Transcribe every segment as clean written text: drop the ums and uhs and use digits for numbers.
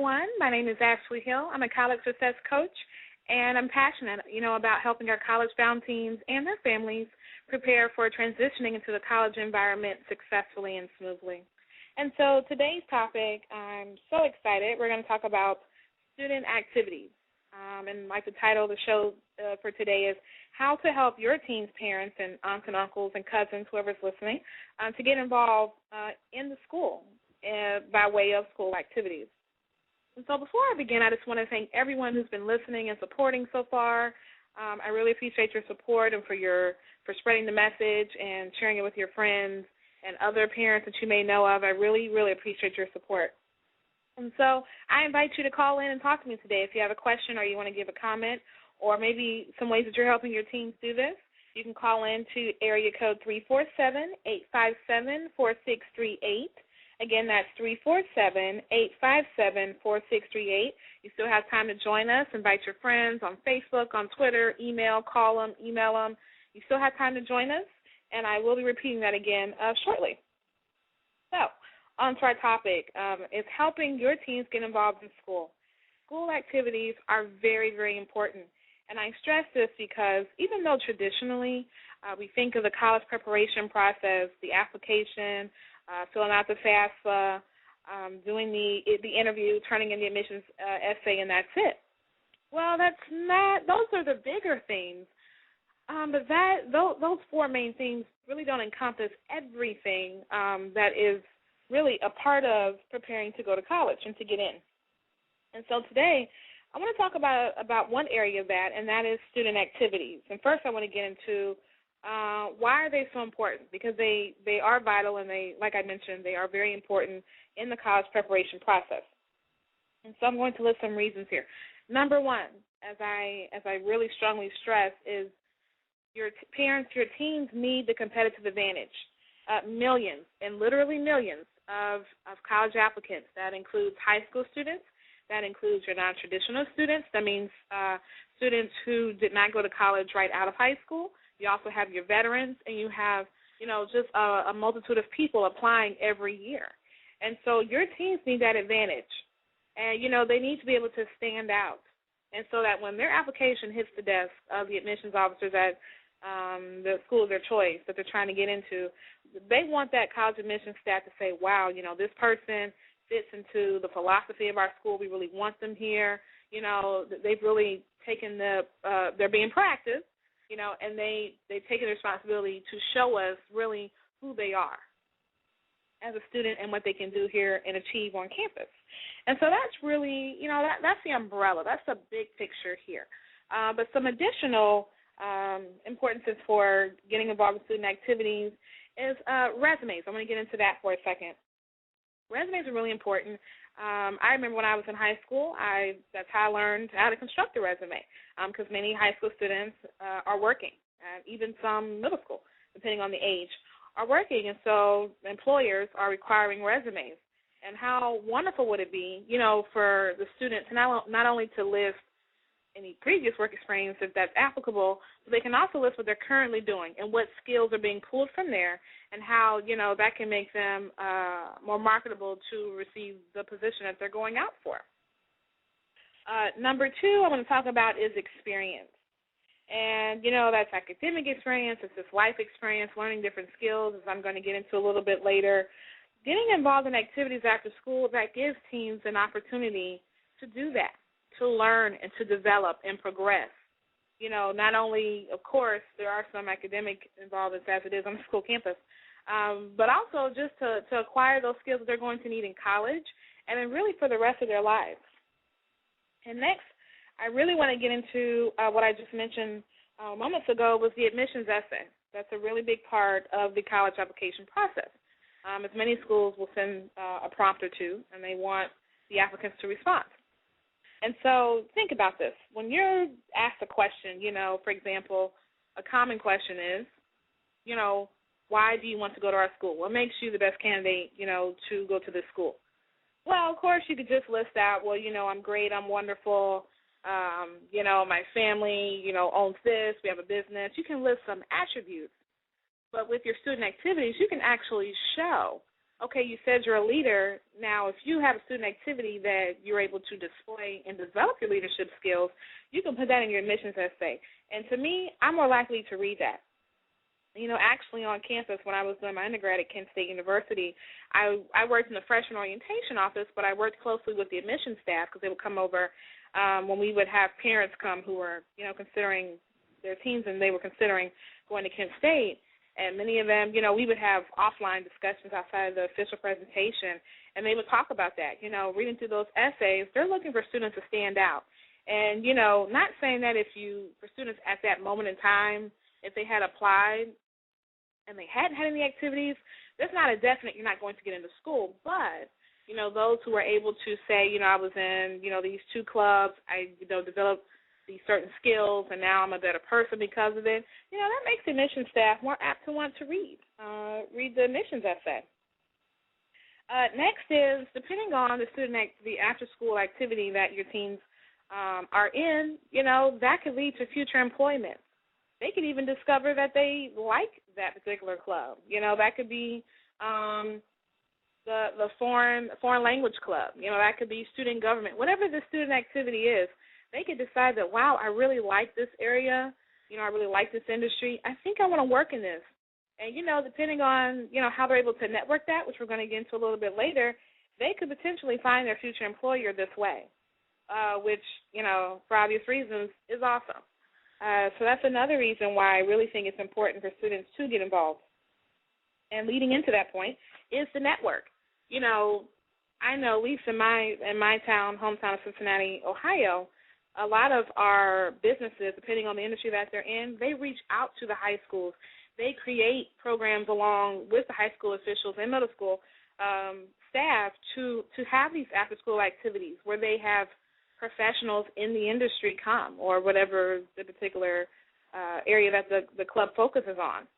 everyone. My name is Ashley Hill. I'm a college success coach, and I'm passionate, about helping our college-bound teens and their families prepare for transitioning into the college environment successfully and smoothly. And so today's topic, I'm so excited. We're going to talk about student activities. And like the title of the show for today is how to help your teen's parents and aunts and uncles and cousins, whoever's listening, to get involved in the school by way of school activities. And so before I begin, I just want to thank everyone who's been listening and supporting so far. I really appreciate your support and for spreading the message and sharing it with your friends and other parents that you may know of. I really, really appreciate your support. And so I invite you to call in and talk to me today if you have a question or you want to give a comment or maybe some ways that you're helping your teens do this. You can call in to area code 347-857-4638. Again, that's 347-857-4638. You still have time to join us. Invite your friends on Facebook, on Twitter, email, call them, email them. You still have time to join us, and I will be repeating that again shortly. So, on to our topic, is helping your teens get involved in school. School activities are very, very important, and I stress this because even though traditionally we think of the college preparation process, the application, filling out the FAFSA, doing the interview, turning in the admissions essay, and that's it. Well, that's not. Those are the bigger things. But those four main things really don't encompass everything that is really a part of preparing to go to college and to get in. And so today I want to talk about one area of that, and that is student activities. And first I want to get into why are they so important? Because they are vital, and they, like I mentioned, they are very important in the college preparation process. And so I'm going to list some reasons here. Number one, as I really strongly stress, is your parents, your teens need the competitive advantage. Millions, and literally millions, of college applicants. That includes high school students. That includes your non-traditional students. That means students who did not go to college right out of high school. You also have your veterans, and you have, just a multitude of people applying every year. And so your teens need that advantage. And, they need to be able to stand out. And so that when their application hits the desk of the admissions officers at the school of their choice that they're trying to get into, they want that college admissions staff to say, wow, this person fits into the philosophy of our school. We really want them here. They've really taken they're being practiced, and they've taken the responsibility to show us really who they are as a student and what they can do here and achieve on campus. And so that's really, that's the umbrella. That's the big picture here. But some additional importances for getting involved in student activities is resumes. I'm going to get into that for a second. Resumes are really important. I remember when I was in high school, that's how I learned how to construct a resume, because many high school students are working, even some middle school, depending on the age, are working, and so employers are requiring resumes. And how wonderful would it be, for the student to not only to list any previous work experience if that's applicable, but they can also list what they're currently doing and what skills are being pulled from there and how, that can make them more marketable to receive the position that they're going out for. Number two I want to talk about is experience. And, that's academic experience, it's just life experience, learning different skills, as I'm going to get into a little bit later. Getting involved in activities after school, that gives teens an opportunity to do that, to learn and to develop and progress. Not only, of course, there are some academic involvements as it is on the school campus, but also just to acquire those skills that they're going to need in college and then really for the rest of their lives. And next, I really want to get into what I just mentioned moments ago was the admissions essay. That's a really big part of the college application process. As many schools will send a prompt or two, and they want the applicants to respond. And so think about this. When you're asked a question, for example, a common question is, why do you want to go to our school? What makes you the best candidate, to go to this school? Well, of course, you could just list out, well, I'm great, I'm wonderful, my family, owns this, we have a business. You can list some attributes. But with your student activities, you can actually show okay, you said you're a leader. Now, if you have a student activity that you're able to display and develop your leadership skills, you can put that in your admissions essay. And to me, I'm more likely to read that. You know, actually on campus when I was doing my undergrad at Kent State University, I worked in the freshman orientation office, but I worked closely with the admissions staff because they would come over when we would have parents come who were, you know, considering their teens and they were considering going to Kent State. And many of them, you know, we would have offline discussions outside of the official presentation, and they would talk about that. You know, reading through those essays, they're looking for students to stand out. And, you know, not saying that for students at that moment in time, if they had applied and they hadn't had any activities, that's not a definite you're not going to get into school. But, you know, those who were able to say, you know, I was in, you know, these 2 clubs, I, you know, developed these certain skills, and now I'm a better person because of it, you know, that makes the admissions staff more apt to want to read the admissions essay. Next is, depending on the after-school activity that your teens are in, you know, that could lead to future employment. They could even discover that they like that particular club. You know, that could be the foreign language club. You know, that could be student government. Whatever the student activity is, they could decide that, wow, I really like this area. You know, I really like this industry. I think I want to work in this. And, you know, depending on, you know, how they're able to network that, which we're going to get into a little bit later, they could potentially find their future employer this way, which, you know, for obvious reasons is awesome. So that's another reason why I really think it's important for students to get involved. And leading into that point is the network. You know, I know, at least in my town, hometown of Cincinnati, Ohio, a lot of our businesses, depending on the industry that they're in, they reach out to the high schools. They create programs along with the high school officials and middle school staff to have these after-school activities where they have professionals in the industry come, or whatever the particular area that the club focuses on.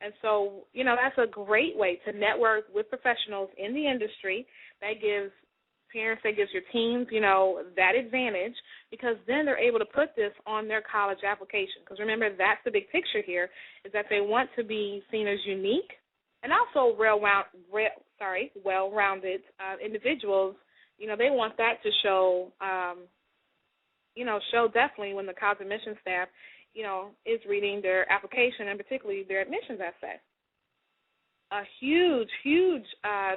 And so, you know, that's a great way to network with professionals in the industry. That gives parents, that gives your teams, you know, that advantage, because then they're able to put this on their college application. Because remember, that's the big picture here, is that they want to be seen as unique and also well-rounded individuals. You know, they want that to show, show definitely when the college admissions staff, you know, is reading their application and particularly their admissions essay. A huge, huge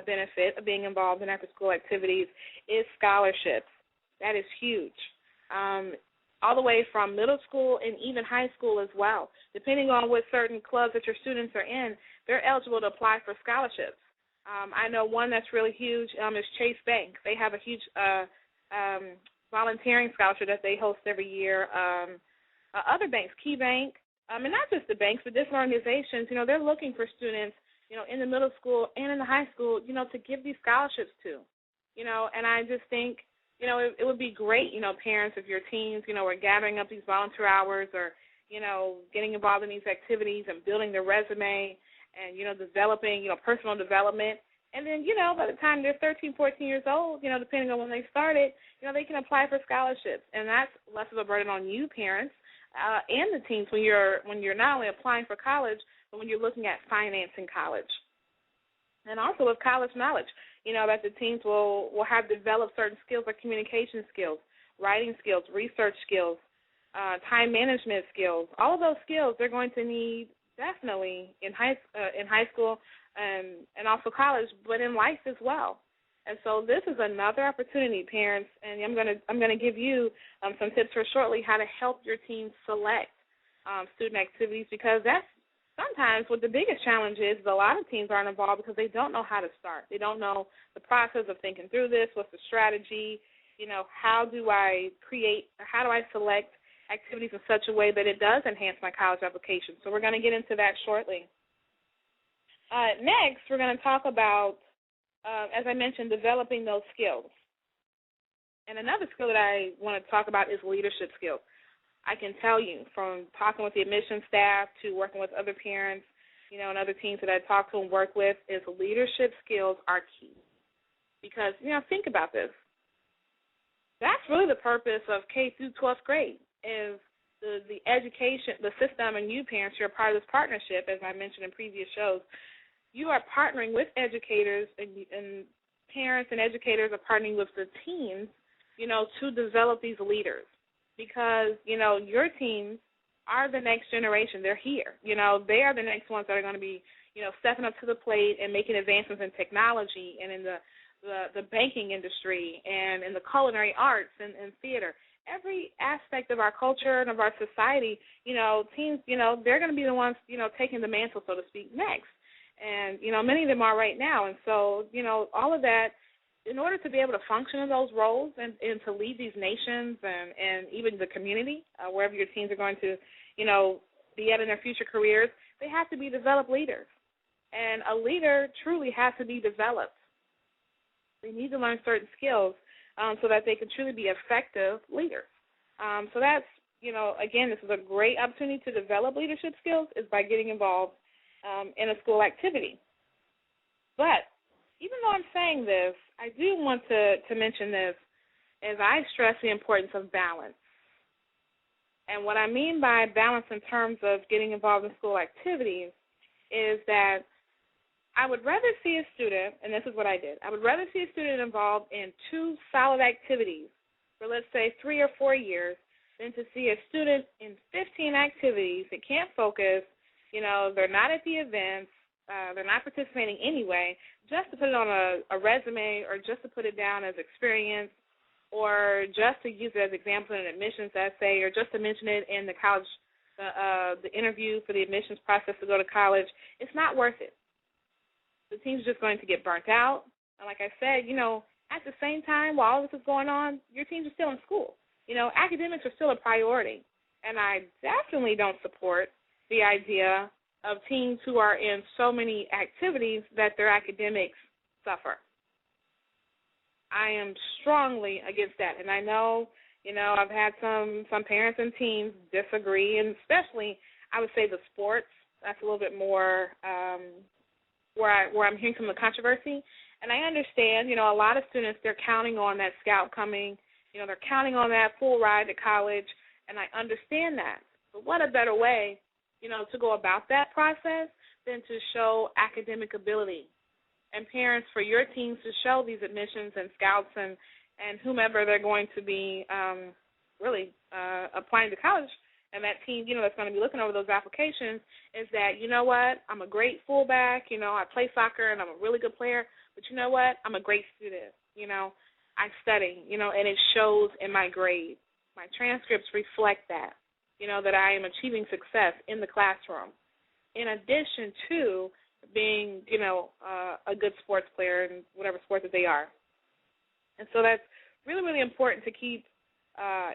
benefit of being involved in after-school activities is scholarships. That is huge. All the way from middle school and even high school as well. Depending on what certain clubs that your students are in, they're eligible to apply for scholarships. I know one that's really huge is Chase Bank. They have a huge volunteering scholarship that they host every year. Other banks, Key Bank, and not just the banks, but different organizations, you know, they're looking for students, you know, in the middle school and in the high school, you know, to give these scholarships to, you know, and I just think, you know, it would be great, you know, parents of your teens, you know, are gathering up these volunteer hours or, you know, getting involved in these activities and building their resume and, you know, developing, you know, personal development. And then, you know, by the time they're 13, 14 years old, you know, depending on when they started, you know, they can apply for scholarships. And that's less of a burden on you parents and the teens when you're not only applying for college, but when you're looking at financing college. And also with college knowledge, you know, that the teens will have developed certain skills like communication skills, writing skills, research skills, time management skills. All of those skills they're going to need definitely in high school and also college, but in life as well. And so this is another opportunity, parents, and I'm going to give you some tips for shortly how to help your team select student activities, because that's sometimes what the biggest challenge is. A lot of teens aren't involved because they don't know how to start. They don't know the process of thinking through this. What's the strategy? You know, how do I select activities in such a way that it does enhance my college application? So we're going to get into that shortly. Next, we're going to talk about, as I mentioned, developing those skills. And another skill that I want to talk about is leadership skills. I can tell you from talking with the admissions staff to working with other parents, you know, and other teams that I talk to and work with, is leadership skills are key. Because, you know, think about this. That's really the purpose of K through 12th grade, is the education, the system, and you parents, you're a part of this partnership, as I mentioned in previous shows. you are partnering with educators, and parents and educators are partnering with the teens, to develop these leaders, because, your teens are the next generation. They're here. They are the next ones that are going to be, stepping up to the plate and making advancements in technology and in the banking industry and in the culinary arts and theater. Every aspect of our culture and of our society, teens, they're going to be the ones, taking the mantle, so to speak, next. And, many of them are right now. And so, all of that, in order to be able to function in those roles and to lead these nations and even the community, wherever your teens are going to, be at in their future careers, they have to be developed leaders. And a leader truly has to be developed. They need to learn certain skills so that they can truly be effective leaders. So that's, again, this is a great opportunity to develop leadership skills, is by getting involved in a school activity. But even though I'm saying this, I do want to mention this, as I stress the importance of balance. And what I mean by balance in terms of getting involved in school activities is that I would rather see a student, and this is what I did, I would rather see a student involved in 2 solid activities for, let's say, 3 or 4 years, than to see a student in 15 activities that can't focus, they're not at the events, they're not participating anyway, just to put it on a resume, or just to put it down as experience, or just to use it as example in an admissions essay, or just to mention it in the college, the interview for the admissions process to go to college. It's not worth it. The team's just going to get burnt out. And like I said, at the same time, while all this is going on, your teams are still in school. Academics are still a priority. And I definitely don't support the idea of teens who are in so many activities that their academics suffer. I am strongly against that. And I know, I've had some parents and teens disagree, and especially, I would say, the sports. That's a little bit more where I'm hearing some of the controversy. And I understand, a lot of students, they're counting on that scout coming. They're counting on that full ride to college, and I understand that. But what a better way, to go about that process than to show academic ability. And parents, for your teams to show these admissions and scouts and whomever they're going to be really applying to college, and that team, that's going to be looking over those applications, is that, what, I'm a great fullback, I play soccer and I'm a really good player, but you know what, I'm a great student, I study, and it shows in my grades. My transcripts reflect that, that I am achieving success in the classroom, in addition to being, a good sports player in whatever sport that they are. And so that's really, really important to keep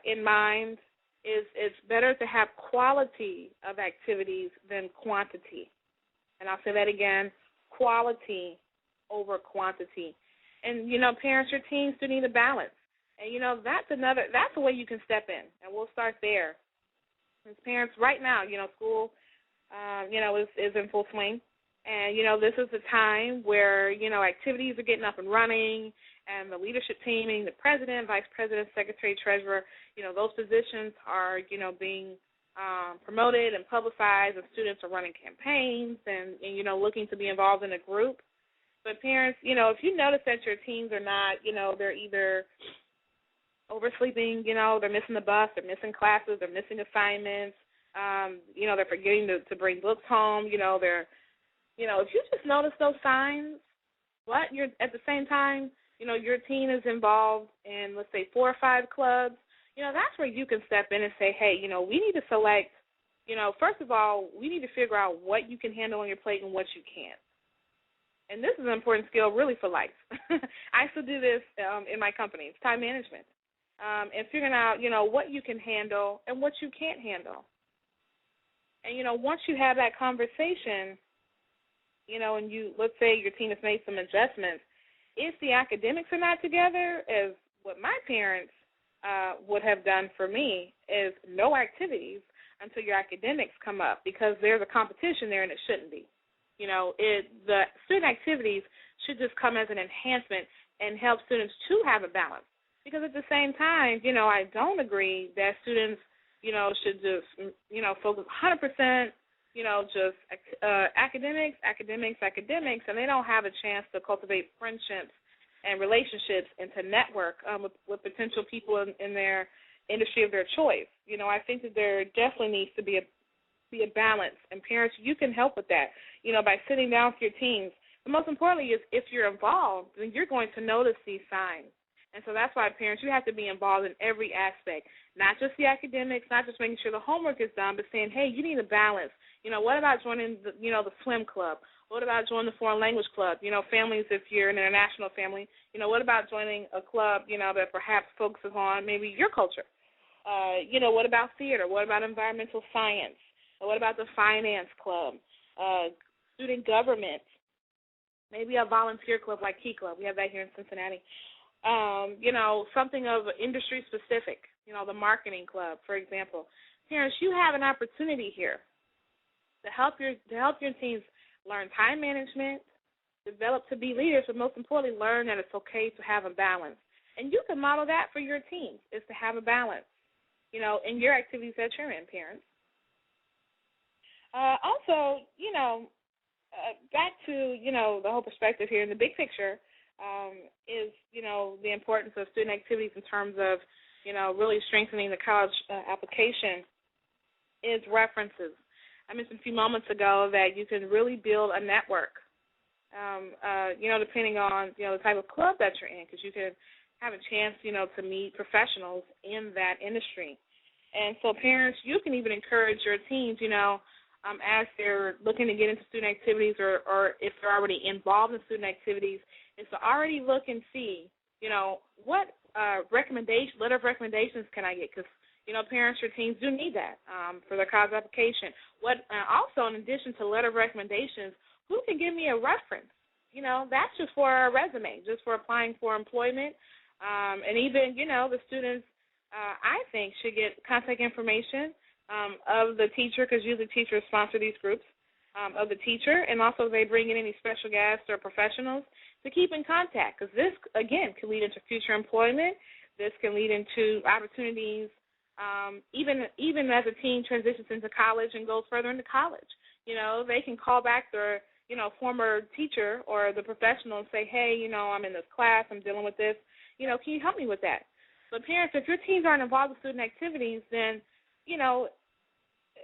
in mind. It's better to have quality of activities than quantity. And I'll say that again, quality over quantity. And, parents or teens do need a balance. And, that's a way you can step in. And we'll start there. As parents, right now, school, is in full swing. And, this is the time where, activities are getting up and running, and the leadership team, meaning the president, vice president, secretary, treasurer, those positions are, being promoted and publicized, and students are running campaigns and looking to be involved in a group. But parents, if you notice that your teens are not, they're either oversleeping, they're missing the bus, they're missing classes, they're missing assignments, they're forgetting to bring books home, they're, if you just notice those signs, but you're at the same time, your teen is involved in, let's say, 4 or 5 clubs, that's where you can step in and say, hey, we need to select, first of all, we need to figure out what you can handle on your plate and what you can't. And this is an important skill really for life. I still do this in my company. It's time management. And figuring out, what you can handle and what you can't handle. And, once you have that conversation, and let's say your team has made some adjustments, if the academics are not together, as what my parents would have done for me, is no activities until your academics come up, because there's a competition there and it shouldn't be. The student activities should just come as an enhancement and help students to have a balance. Because at the same time, I don't agree that students, should just, focus 100% just academics, and they don't have a chance to cultivate friendships and relationships and to network with potential people in their industry of their choice. I think that there definitely needs to be a balance, and parents, you can help with that, by sitting down with your teens. But most importantly is if you're involved, then you're going to notice these signs. And so that's why, parents, you have to be involved in every aspect, not just the academics, not just making sure the homework is done, but saying, hey, you need a balance. What about joining the swim club? What about joining the foreign language club? Families, if you're an international family, what about joining a club, that perhaps focuses on maybe your culture? What about theater? What about environmental science? What about the finance club? Student government? Maybe a volunteer club like Key Club. We have that here in Cincinnati. Something of industry specific, the marketing club, for example. Parents, you have an opportunity here to help your teens learn time management, develop to be leaders, but most importantly, learn that it's okay to have a balance. And you can model that for your teens, is to have a balance, in your activities that you're in, parents. Also, back to, the whole perspective here in the big picture, is, the importance of student activities in terms of, really strengthening the college application is references. I mentioned a few moments ago that you can really build a network, depending on, the type of club that you're in, because you can have a chance, to meet professionals in that industry. And so parents, you can even encourage your teens, as they're looking to get into student activities or if they're already involved in student activities, is to already look and see, what letter of recommendations can I get? Because, parents or teens do need that for their college application. Also, in addition to letter of recommendations, who can give me a reference? That's just for a resume, just for applying for employment. And even, the students, I think, should get contact information of the teacher, because usually teachers sponsor these groups, of the teacher, and also they bring in any special guests or professionals to keep in contact, because this, again, can lead into future employment. This can lead into opportunities, even as a teen transitions into college and goes further into college. They can call back their, former teacher or the professional and say, hey, I'm in this class, I'm dealing with this. Can you help me with that? But parents, if your teens aren't involved with student activities, then,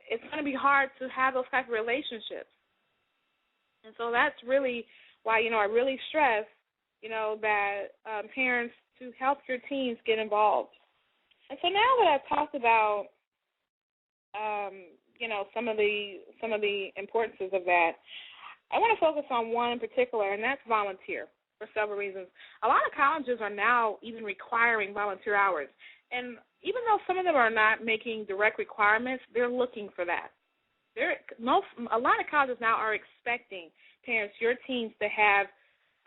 it's going to be hard to have those type of relationships. And so that's really why, I really stress, that parents to help your teens get involved. And so now that I've talked about, some of the importances of that, I want to focus on one in particular, and that's volunteer, for several reasons. A lot of colleges are now even requiring volunteer hours. And even though some of them are not making direct requirements, they're looking for that. A lot of colleges now are expecting parents, your teens, to have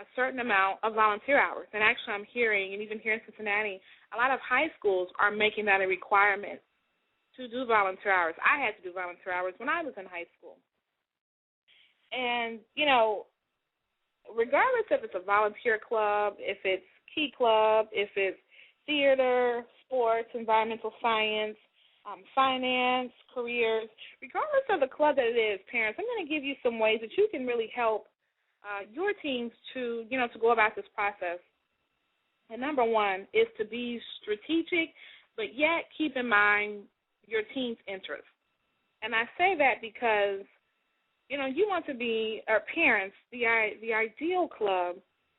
a certain amount of volunteer hours. And actually I'm hearing, and even here in Cincinnati, a lot of high schools are making that a requirement to do volunteer hours. I had to do volunteer hours when I was in high school. And, regardless if it's a volunteer club, if it's Key Club, if it's theater, sports, environmental science, finance, careers, regardless of the club that it is, parents, I'm going to give you some ways that you can really help your teams to go about this process. And number one is to be strategic, but yet keep in mind your team's interests. And I say that because, you want to be, or parents, the ideal club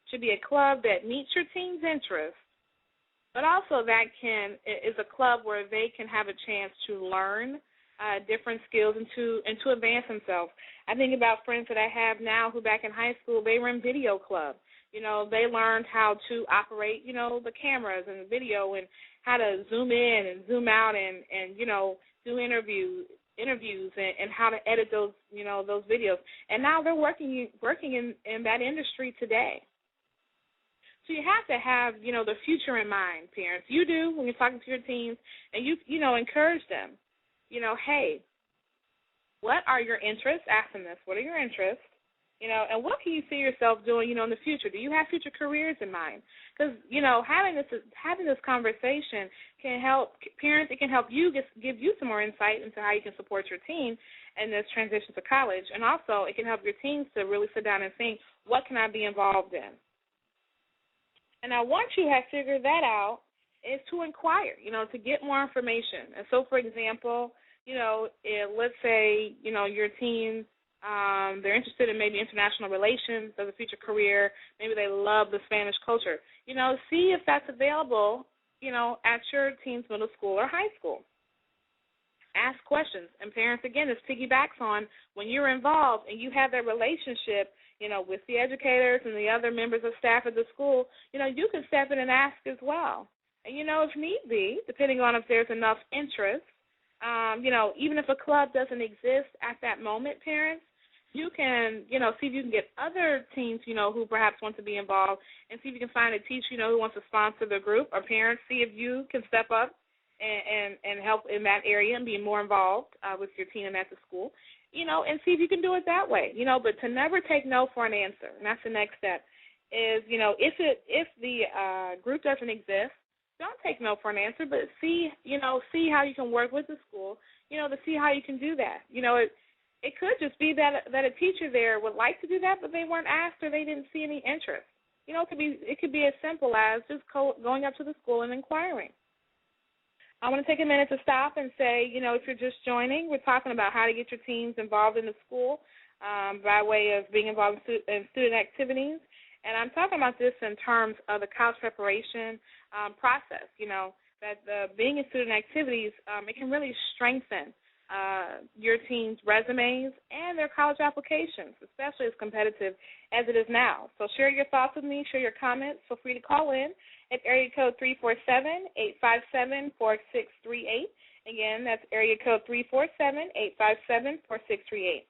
should be a club that meets your team's interests, but also that is a club where they can have a chance to learn different skills and to advance themselves. I think about friends that I have now who back in high school, they were in video club. They learned how to operate, the cameras and the video and how to zoom in and zoom out and do interviews and how to edit those, those videos. And now they're working in that industry today. So you have to have, the future in mind, parents. You do when you're talking to your teens, and you encourage them. Hey, what are your interests? Ask them this. What are your interests? And what can you see yourself doing, in the future? Do you have future careers in mind? Because, having this conversation can help parents. It can help you give you some more insight into how you can support your team. in this transition to college. And also it can help your teams to really sit down and think, what can I be involved in? And now once you have figured that out, is to inquire, to get more information. And so, for example, let's say, your team, they're interested in maybe international relations as a future career. Maybe they love the Spanish culture. See if that's available, at your team's middle school or high school. Ask questions. And parents, again, this piggybacks on when you're involved and you have that relationship, with the educators and the other members of staff at the school, you can step in and ask as well. And, if need be, depending on if there's enough interest, even if a club doesn't exist at that moment, parents, you can, see if you can get other teams, who perhaps want to be involved, and see if you can find a teacher, who wants to sponsor the group, or parents, see if you can step up and help in that area and be more involved with your team at the school, and see if you can do it that way, but to never take no for an answer. And that's the next step is, if the group doesn't exist, don't take no for an answer, but see how you can work with the school, to see how you can do that. It could just be that a teacher there would like to do that, but they weren't asked or they didn't see any interest. It could be as simple as just going up to the school and inquiring. I want to take a minute to stop and say, if you're just joining, we're talking about how to get your teams involved in the school by way of being involved in student activities. And I'm talking about this in terms of the college preparation process, that being in student activities, it can really strengthen your team's resumes and their college applications, especially as competitive as it is now. So share your thoughts with me, share your comments. Feel free to call in at area code 347-857-4638. Again, that's area code 347-857-4638.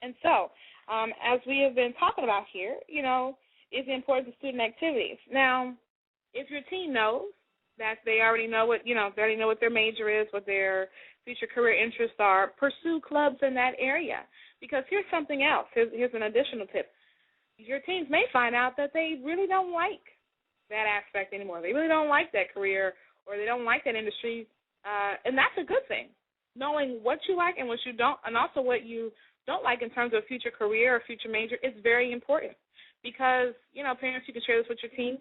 And so, as we have been talking about here, is the importance of student activities. Now, if your team knows that they already know what, they already know what their major is, what their future career interests are, pursue clubs in that area. Because here's something else. Here's an additional tip. Your teams may find out that they really don't like that aspect anymore. They really don't like that career, or they don't like that industry, and that's a good thing. Knowing what you like and what you don't, and also what you don't like in terms of future career or future major is very important. Because, parents, you can share this with your teams.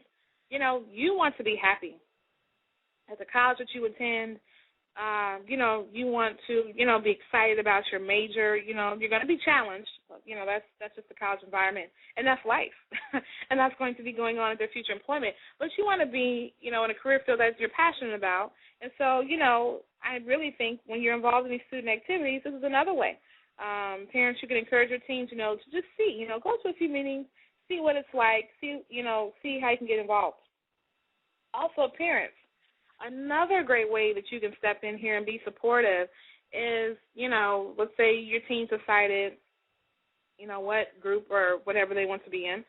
You want to be happy at the college that you attend. You want to, be excited about your major. You're going to be challenged. That's just the college environment, and that's life. And that's going to be going on in their future employment. But you want to be, in a career field that you're passionate about. And so, I really think when you're involved in these student activities, this is another way. Parents, you can encourage your teams, to just see, go to a few meetings, see what it's like, see how you can get involved. Also, parents, another great way that you can step in here and be supportive is, let's say your team decided, what group or whatever they want to be in.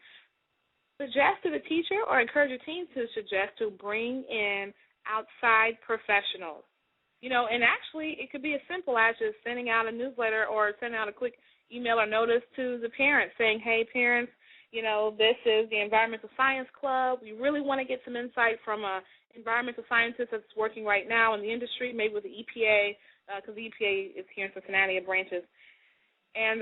Suggest to the teacher or encourage your team to suggest to bring in outside professionals. And actually it could be as simple as just sending out a newsletter or sending out a quick email or notice to the parents saying, hey, parents, this is the Environmental Science Club. We really want to get some insight from a environmental scientist that's working right now in the industry, maybe with the EPA, because the EPA is here in Cincinnati, it branches. And,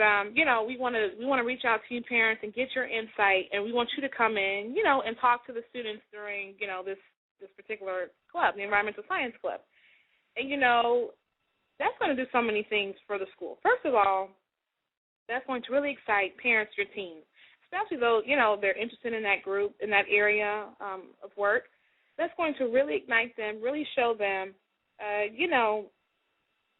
we want to reach out to you parents and get your insight, and we want you to come in, and talk to the students during, this particular club, the Environmental Science Club. And, that's going to do so many things for the school. First of all, that's going to really excite parents, your teams, especially though, they're interested in that group, in that area of work. That's going to really ignite them, really show them,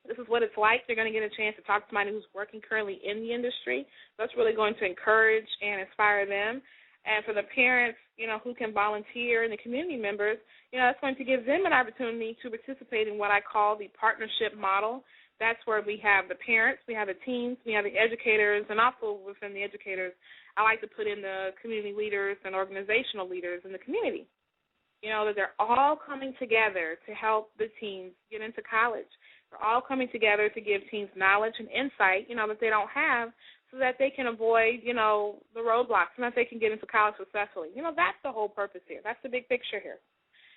this is what it's like. They're going to get a chance to talk to somebody who's working currently in the industry. That's really going to encourage and inspire them. And for the parents, who can volunteer, and the community members, it's going to give them an opportunity to participate in what I call the partnership model. That's where we have the parents, we have the teams, we have the educators, and also within the educators, I like to put in the community leaders and organizational leaders in the community. That they're all coming together to help the teams get into college. They're all coming together to give teams knowledge and insight, that they don't have, so that they can avoid, the roadblocks, and that they can get into college successfully. That's the whole purpose here. That's the big picture here.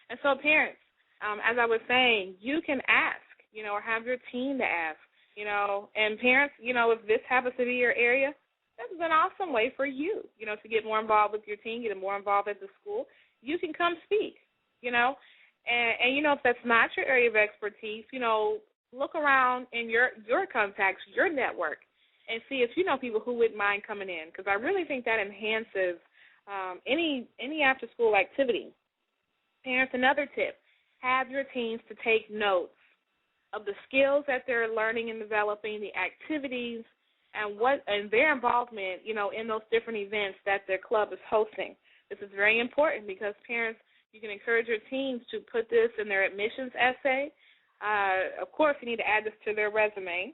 And so parents, as I was saying, you can ask, or have your team to ask, And parents, if this happens to be your area, this is an awesome way for you, to get more involved with your team, get more involved at the school. You can come speak, and if that's not your area of expertise, look around in your contacts, your network, and see if you know people who wouldn't mind coming in, because I really think that enhances any after-school activity. Parents, another tip, have your teams to take notes of the skills that they're learning and developing, the activities, and their involvement, in those different events that their club is hosting. This is very important because parents, you can encourage your teams to put this in their admissions essay. Of course, you need to add this to their resume,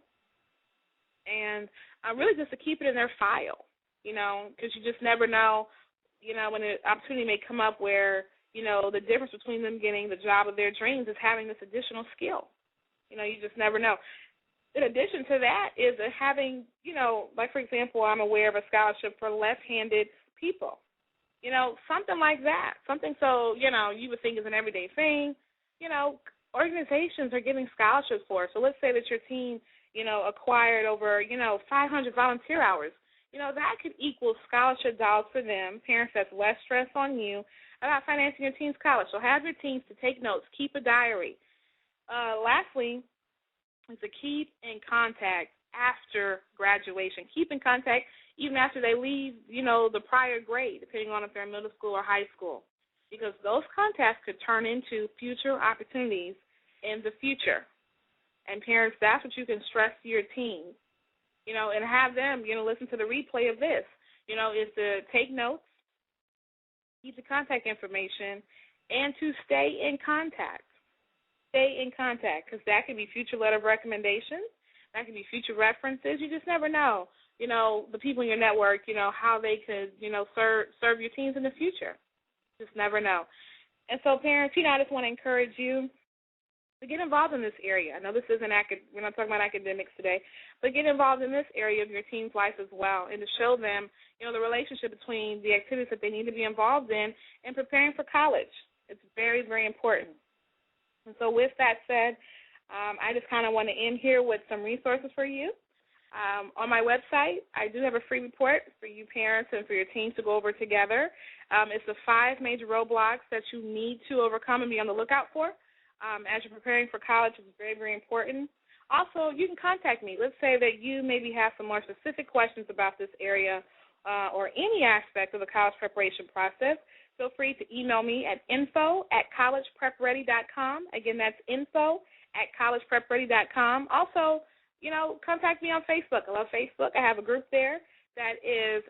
and really just to keep it in their file, because you just never know, when an opportunity may come up where, the difference between them getting the job of their dreams is having this additional skill. You just never know. In addition to that is having, like, for example, I'm aware of a scholarship for left-handed people. Something like that. Something so, you would think is an everyday thing. Organizations are giving scholarships for it. So let's say that your team, acquired over, 500 volunteer hours. That could equal scholarship dollars for them. Parents, that's less stress on you about financing your team's college. So have your teams to take notes. Keep a diary. Lastly, is to keep in contact after graduation. Keep in contact even after they leave, the prior grade, depending on if they're in middle school or high school, because those contacts could turn into future opportunities in the future. And parents, that's what you can stress to your team, and have them, listen to the replay of this, is to take notes, keep the contact information, and to stay in contact. Stay in contact, because that could be future letter of recommendations. That could be future references. You just never know, the people in your network, how they could, serve your teams in the future. Just never know. And so, parents, I just want to encourage you to get involved in this area. I know this isn't we're not talking about academics today, but get involved in this area of your team's life as well, and to show them, the relationship between the activities that they need to be involved in and preparing for college. It's very, very important. And so with that said, I just kind of want to end here with some resources for you. On my website, I do have a free report for you parents and for your teams to go over together. It's the 5 major roadblocks that you need to overcome and be on the lookout for. As you're preparing for college, it's very, very important. Also, you can contact me. Let's say that you maybe have some more specific questions about this area or any aspect of the college preparation process. Feel free to email me at info@collegeprepready.com. Again, that's info@collegeprepready.com. Also, contact me on Facebook. I love Facebook. I have a group there that is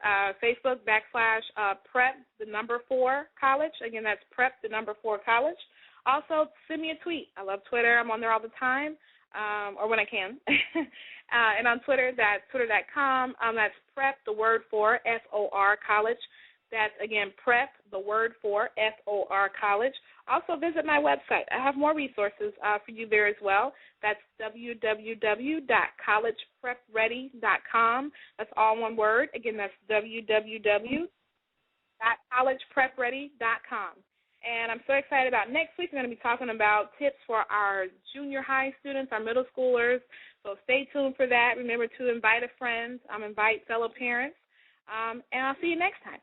Facebook.com/prep4college. Again, that's prep4college. Also, send me a tweet. I love Twitter. I'm on there all the time, or when I can. And on Twitter, that's twitter.com. That's prep, the word for, FOR, college. That's, again, prep, the word for, FOR, college. Also, visit my website. I have more resources for you there as well. That's www.collegeprepready.com. That's all one word. Again, that's www.collegeprepready.com. And I'm so excited about next week. We're going to be talking about tips for our junior high students, our middle schoolers. So stay tuned for that. Remember to invite a friend, invite fellow parents. And I'll see you next time.